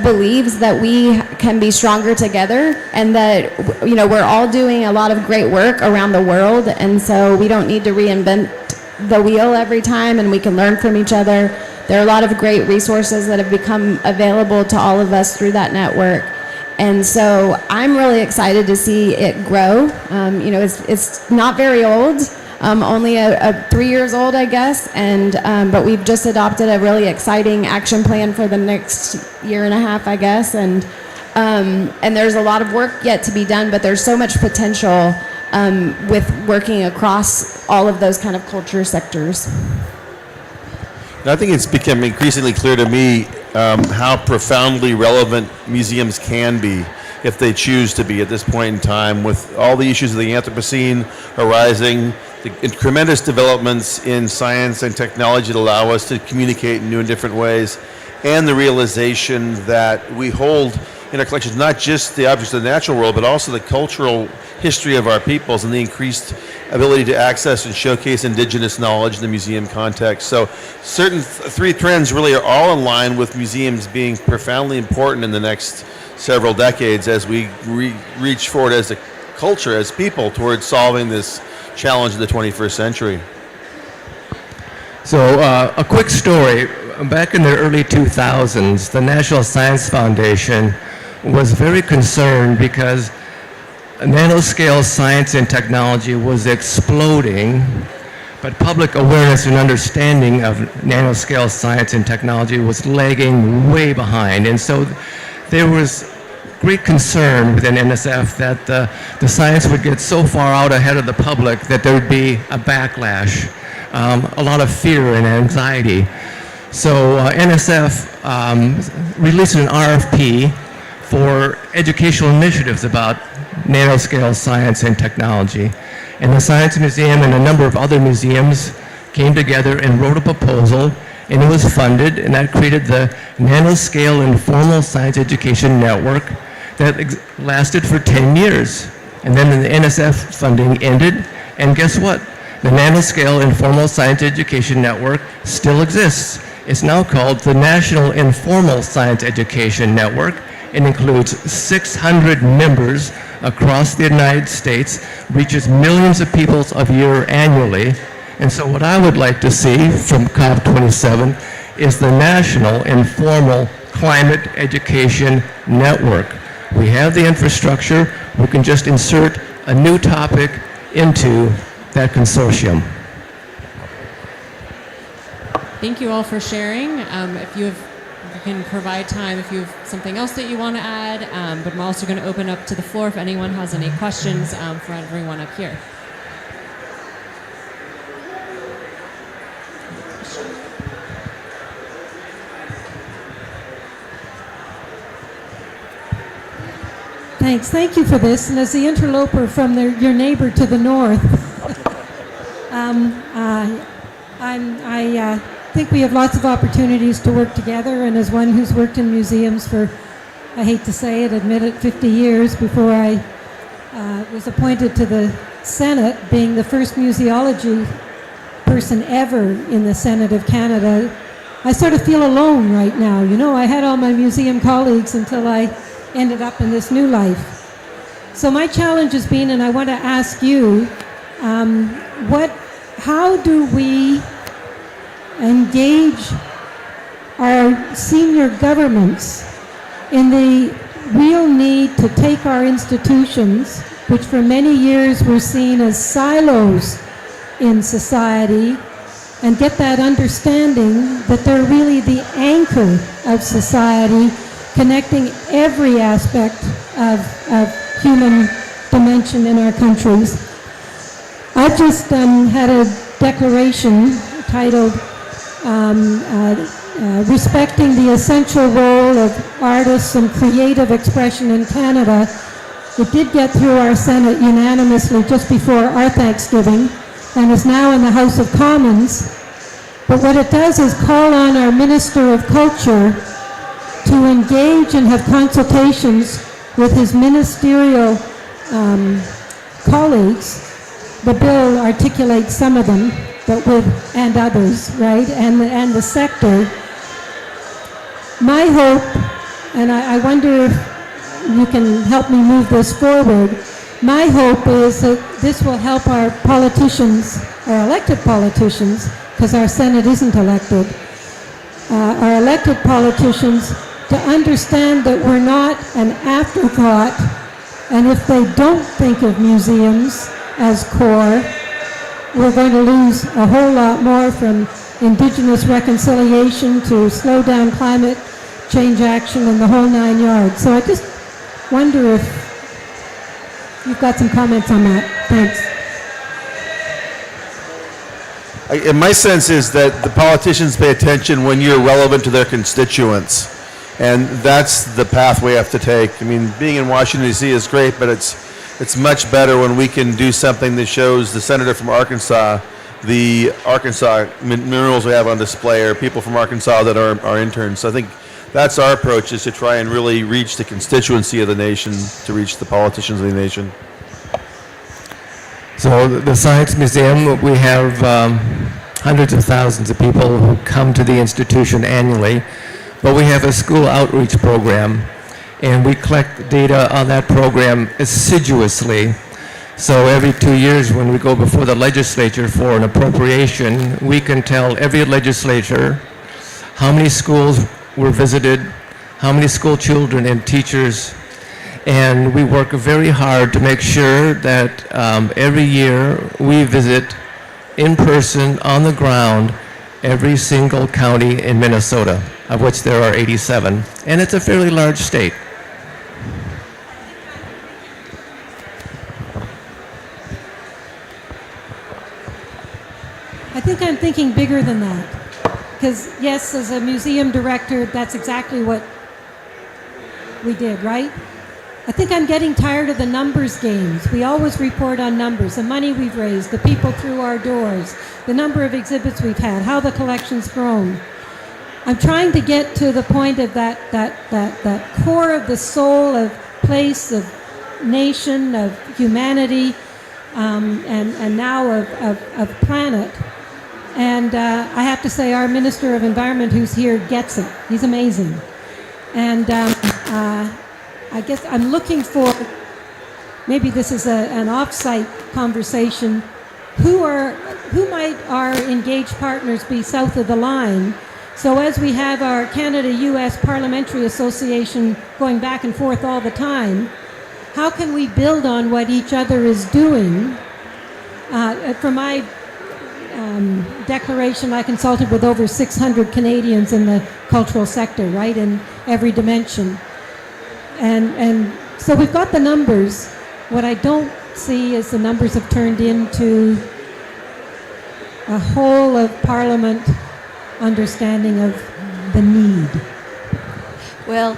believes that we can be stronger together, and that we're all doing a lot of great work around the world, and so we don't need to reinvent the wheel every time, and we can learn from each other. There are a lot of great resources that have become available to all of us through that network, and so I'm really excited to see it grow. It's not very old. only 3 years old, I guess, and but we've just adopted a really exciting action plan for the next year and a half, I guess, and there's a lot of work yet to be done, but there's so much potential with working across all of those kind of culture sectors. And I think it's become increasingly clear to me how profoundly relevant museums can be if they choose to be at this point in time, with all the issues of the Anthropocene arising, the tremendous developments in science and technology that allow us to communicate in new and different ways, and the realization that we hold in our collections not just the objects of the natural world, but also the cultural history of our peoples and the increased ability to access and showcase indigenous knowledge in the museum context. So certain three trends really are all in line with museums being profoundly important in the next several decades as we reach forward as a culture, as people, towards solving this challenge of the 21st century. So a quick story. Back in the early 2000s, the National Science Foundation was very concerned because nanoscale science and technology was exploding, but public awareness and understanding of nanoscale science and technology was lagging way behind. And so there was great concern within NSF that the science would get so far out ahead of the public that there would be a backlash, a lot of fear and anxiety. So NSF released an RFP for educational initiatives about nanoscale science and technology. And the Science Museum and a number of other museums came together and wrote a proposal, and it was funded, and that created the Nanoscale Informal Science Education Network that lasted for 10 years. And then the NSF funding ended, and guess what? The Nanoscale Informal Science Education Network still exists. It's now called the National Informal Science Education Network. It includes 600 members across the United States, reaches millions of people a year annually. And so what I would like to see from COP27 is the National Informal Climate Education Network. We have the infrastructure. We can just insert a new topic into that consortium. Thank you all for sharing. If you can provide time if you have something else that you want to add, but I'm also going to open up to the floor if anyone has any questions for everyone up here. Thanks. Thank you for this. And as the interloper from your neighbor to the north, I think we have lots of opportunities to work together. And as one who's worked in museums for, I hate to say it, admit it, 50 years before I was appointed to the Senate, being the first museology person ever in the Senate of Canada, I sort of feel alone right now. You know, I had all my museum colleagues until I ended up in this new life. So my challenge has been, and I want to ask you, how do we engage our senior governments in the real need to take our institutions, which for many years were seen as silos in society, and get that understanding that they're really the anchor of society, connecting every aspect of human dimension in our countries. I just had a declaration titled Respecting the Essential Role of Artists and Creative Expression in Canada. It did get through our Senate unanimously just before our Thanksgiving and is now in the House of Commons. But what it does is call on our Minister of Culture to engage and have consultations with his ministerial colleagues. The bill articulates some of them, but and others, right? And the sector. My hope, and I wonder if you can help me move this forward, my hope is that this will help our politicians, our elected politicians, because our Senate isn't elected, our elected politicians to understand that we're not an afterthought, and if they don't think of museums as core, we're going to lose a whole lot more from indigenous reconciliation to slow down climate change action and the whole 9 yards. So I just wonder if you've got some comments on that. Thanks. And my sense is that the politicians pay attention when you're relevant to their constituents. And that's the path we have to take. I mean, being in Washington, D.C. is great, but it's much better when we can do something that shows the senator from Arkansas the Arkansas minerals we have on display, or people from Arkansas that are our interns. So I think that's our approach, is to try and really reach the constituency of the nation, to reach the politicians of the nation. So the Science Museum, we have hundreds of thousands of people who come to the institution annually, but we have a school outreach program, and we collect data on that program assiduously. So every 2 years when we go before the legislature for an appropriation, we can tell every legislature how many schools were visited, how many school children and teachers, and we work very hard to make sure that every year we visit in person, on the ground, every single county in Minnesota, of which there are 87, and it's a fairly large state. I think I'm thinking bigger than that. Because, yes, as a museum director, that's exactly what we did, right? I think I'm getting tired of the numbers games. We always report on numbers, the money we've raised, the people through our doors, the number of exhibits we've had, how the collection's grown. I'm trying to get to the point of that core of the soul of place, of nation, of humanity, and now of planet. And I have to say, our Minister of Environment who's here gets it. He's amazing. And I guess I'm looking for, maybe this is an off-site conversation, who might our engaged partners be south of the line? So as we have our Canada-US Parliamentary Association going back and forth all the time, how can we build on what each other is doing? For my declaration, I consulted with over 600 Canadians in the cultural sector, right, in every dimension. And so we've got the numbers. What I don't see is the numbers have turned into a whole of Parliament understanding of the need. Well,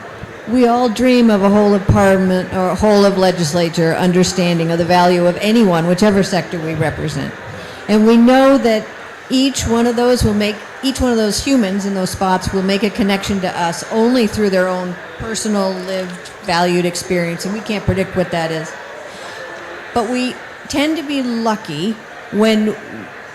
we all dream of a whole of Parliament or a whole of legislature understanding of the value of anyone, whichever sector we represent. And we know that each one of those humans in those spots will make a connection to us only through their own personal, lived, valued experience, and we can't predict what that is. But we tend to be lucky when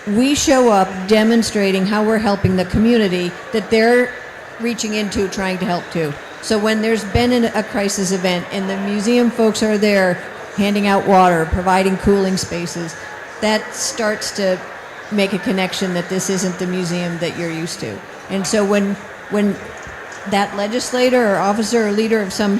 we show up demonstrating how we're helping the community that they're reaching into, trying to help too. So when there's been a crisis event and the museum folks are there handing out water, providing cooling spaces, that starts to make a connection that this isn't the museum that you're used to. And so when that legislator or officer or leader of some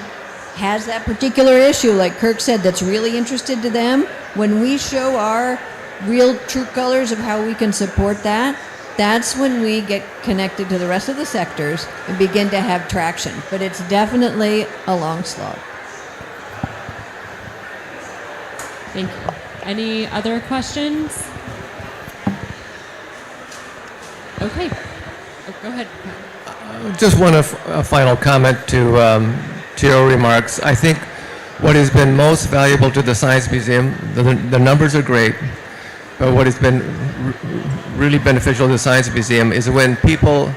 has that particular issue, like Kirk said, that's really interested to them, when we show our real true colors of how we can support that, that's when we get connected to the rest of the sectors and begin to have traction. But it's definitely a long slog. Thank you. Any other questions? Okay. Oh, go ahead. Just a final comment to your remarks. I think what has been most valuable to the Science Museum, the numbers are great, but what has been really beneficial to the Science Museum is when people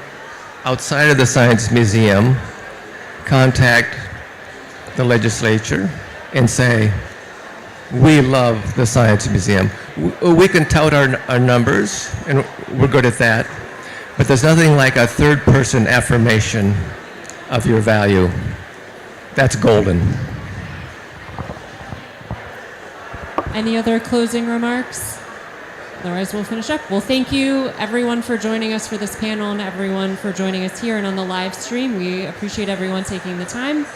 outside of the Science Museum contact the legislature and say, we love the Science Museum. We can tout our numbers, and we're good at that, but there's nothing like a third-person affirmation of your value. That's golden. Any other closing remarks? Otherwise, we'll finish up. Well, thank you, everyone, for joining us for this panel and everyone for joining us here and on the live stream. We appreciate everyone taking the time.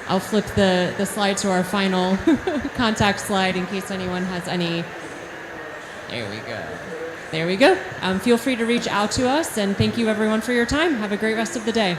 I'll flip the slide to our final contact slide in case anyone has any There we go. There we go. Feel free to reach out to us, and thank you everyone for your time. Have a great rest of the day.